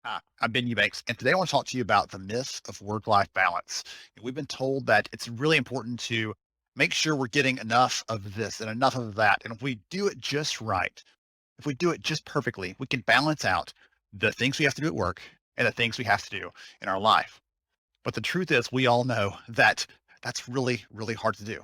I'm Ben Eubanks, and today I want to talk to you about the myth of work-life balance. We've been told that it's really important to make sure we're getting enough of this and enough of that. And if we do it just right, if we do it just perfectly, we can balance out the things we have to do at work and the things we have to do in our life. But the truth is, we all know that that's really, really hard to do.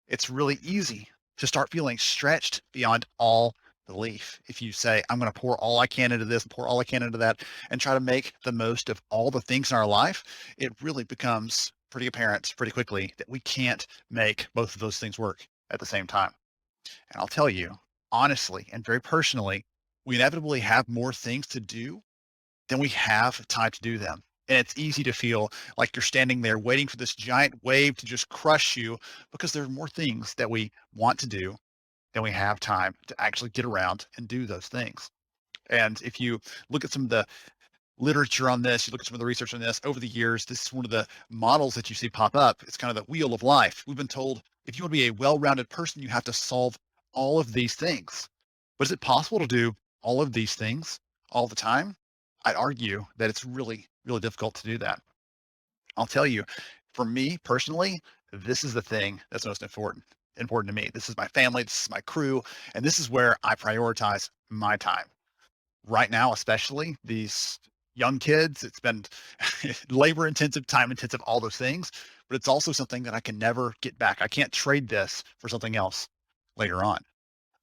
It's really easy to start feeling stretched beyond all belief. If you say, I'm going to pour all I can into this, pour all I can into that, and try to make the most of all the things in our life, it really becomes pretty apparent pretty quickly that we can't make both of those things work at the same time. And I'll tell you, honestly and very personally, we inevitably have more things to do then we have time to do them. And it's easy to feel like you're standing there waiting for this giant wave to just crush you because there are more things that we want to do than we have time to actually get around and do those things. And if you look at some of the literature on this, you look at some of the research on this over the years, this is one of the models that you see pop up. It's kind of the wheel of life. We've been told if you want to be a well rounded person, you have to solve all of these things. But is it possible to do all of these things all the time? I'd argue that it's really, really difficult to do that. I'll tell you, for me personally, this is the thing that's most important to me. This is my family, this is my crew, and this is where I prioritize my time. Right now, especially these young kids, it's been labor intensive, time intensive, all those things, but it's also something that I can never get back. I can't trade this for something else later on.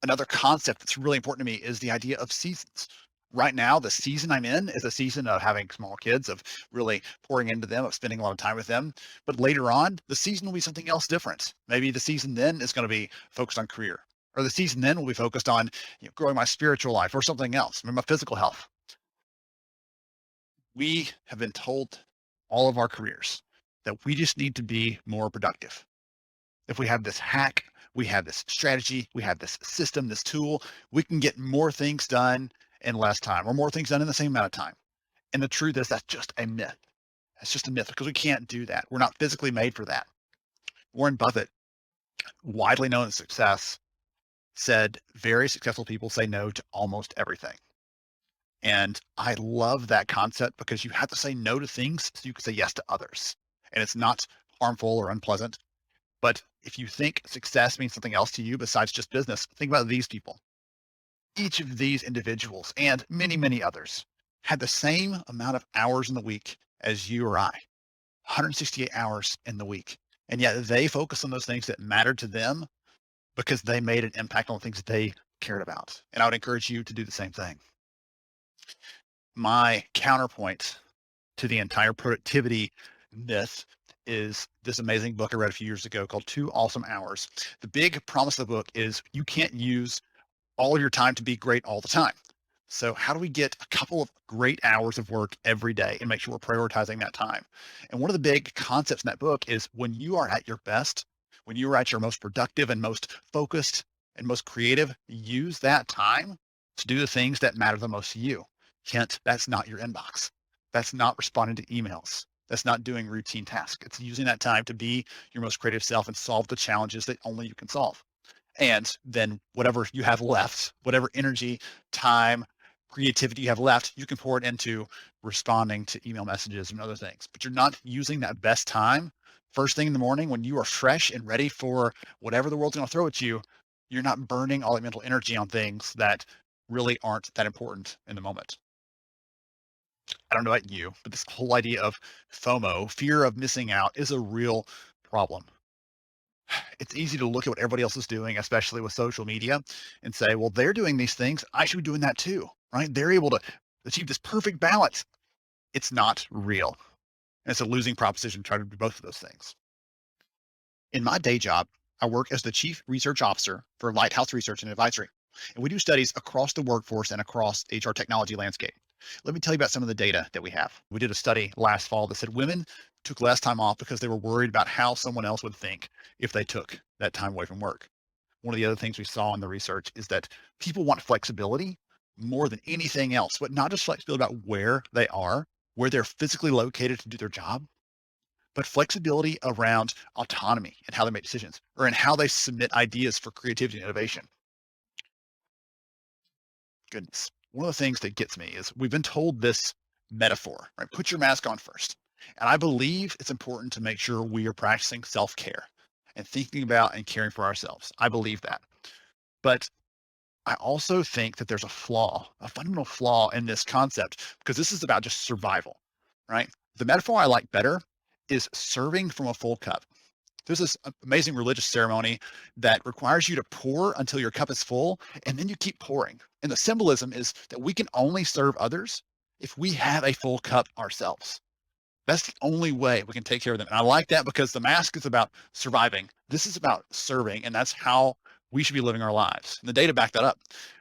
Another concept that's really important to me is the idea of seasons. Right now, the season I'm in is a season of having small kids, of really pouring into them, of spending a lot of time with them. But later on, the season will be something else different. Maybe the season then is going to be focused on career, or the season then will be focused on growing my spiritual life or something else, maybe my physical health. We have been told all of our careers that we just need to be more productive. If we have this hack, we have this strategy, we have this system, this tool, we can get more things done in less time or more things done in the same amount of time. And the truth is that's just a myth. That's just a myth because we can't do that. We're not physically made for that. Warren Buffett, widely known as success, said very successful people say no to almost everything. And I love that concept because you have to say no to things so you can say yes to others. And it's not harmful or unpleasant. But if you think success means something else to you besides just business, think about these people. Each of these individuals and many, many others had the same amount of hours in the week as you or I, 168 hours in the week. And yet they focused on those things that mattered to them because they made an impact on the things that they cared about. And I would encourage you to do the same thing. My counterpoint to the entire productivity myth is this amazing book I read a few years ago called 2 Awesome Hours. The big promise of the book is you can't use all of your time to be great all the time. So how do we get a couple of great hours of work every day and make sure we're prioritizing that time? And one of the big concepts in that book is when you are at your best, when you are at your most productive and most focused and most creative, use that time to do the things that matter the most to you. Hint, that's not your inbox. That's not responding to emails. That's not doing routine tasks. It's using that time to be your most creative self and solve the challenges that only you can solve. And then whatever you have left, whatever energy, time, creativity you have left, you can pour it into responding to email messages and other things. But you're not using that best time first thing in the morning when you are fresh and ready for whatever the world's going to throw at you. You're not burning all that mental energy on things that really aren't that important in the moment. I don't know about you, but this whole idea of FOMO, fear of missing out, is a real problem. It's easy to look at what everybody else is doing, especially with social media, and say, well, they're doing these things. I should be doing that too, right? They're able to achieve this perfect balance. It's not real. And it's a losing proposition trying to do both of those things. In my day job, I work as the Chief Research Officer for Lighthouse Research and Advisory. And we do studies across the workforce and across the HR technology landscape. Let me tell you about some of the data that we have. We did a study last fall that said women took less time off because they were worried about how someone else would think if they took that time away from work. One of the other things we saw in the research is that people want flexibility more than anything else, but not just flexibility about where they are, where they're physically located to do their job, but flexibility around autonomy and how they make decisions or in how they submit ideas for creativity and innovation. Goodness. One of the things that gets me is we've been told this metaphor, right? Put your mask on first. And I believe it's important to make sure we are practicing self-care and thinking about and caring for ourselves. I believe that. But I also think that there's a flaw, a fundamental flaw in this concept, because this is about just survival, right? The metaphor I like better is serving from a full cup. There's this amazing religious ceremony that requires you to pour until your cup is full, and then you keep pouring. And the symbolism is that we can only serve others if we have a full cup ourselves. That's the only way we can take care of them. And I like that because the mask is about surviving. This is about serving, and that's how we should be living our lives. And the data back that up.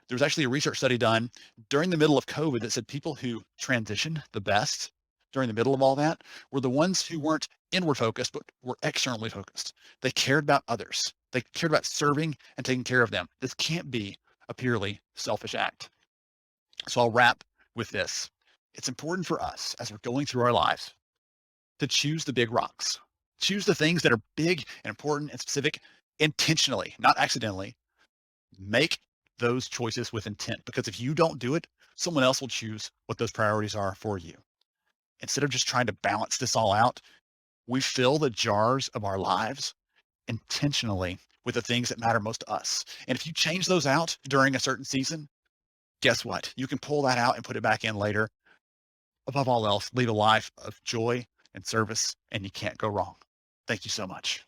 There was actually a research study done during the middle of COVID that said people who transitioned the best during the middle of all that were the ones who weren't inward focused, but were externally focused. They cared about others. They cared about serving and taking care of them. This can't be a purely selfish act. So I'll wrap with this. It's important for us as we're going through our lives to choose the big rocks. Choose the things that are big and important and specific intentionally, not accidentally. Make those choices with intent, because if you don't do it, someone else will choose what those priorities are for you. Instead of just trying to balance this all out, we fill the jars of our lives intentionally with the things that matter most to us. And if you change those out during a certain season, guess what? You can pull that out and put it back in later. Above all else, lead a life of joy and service, and you can't go wrong. Thank you so much.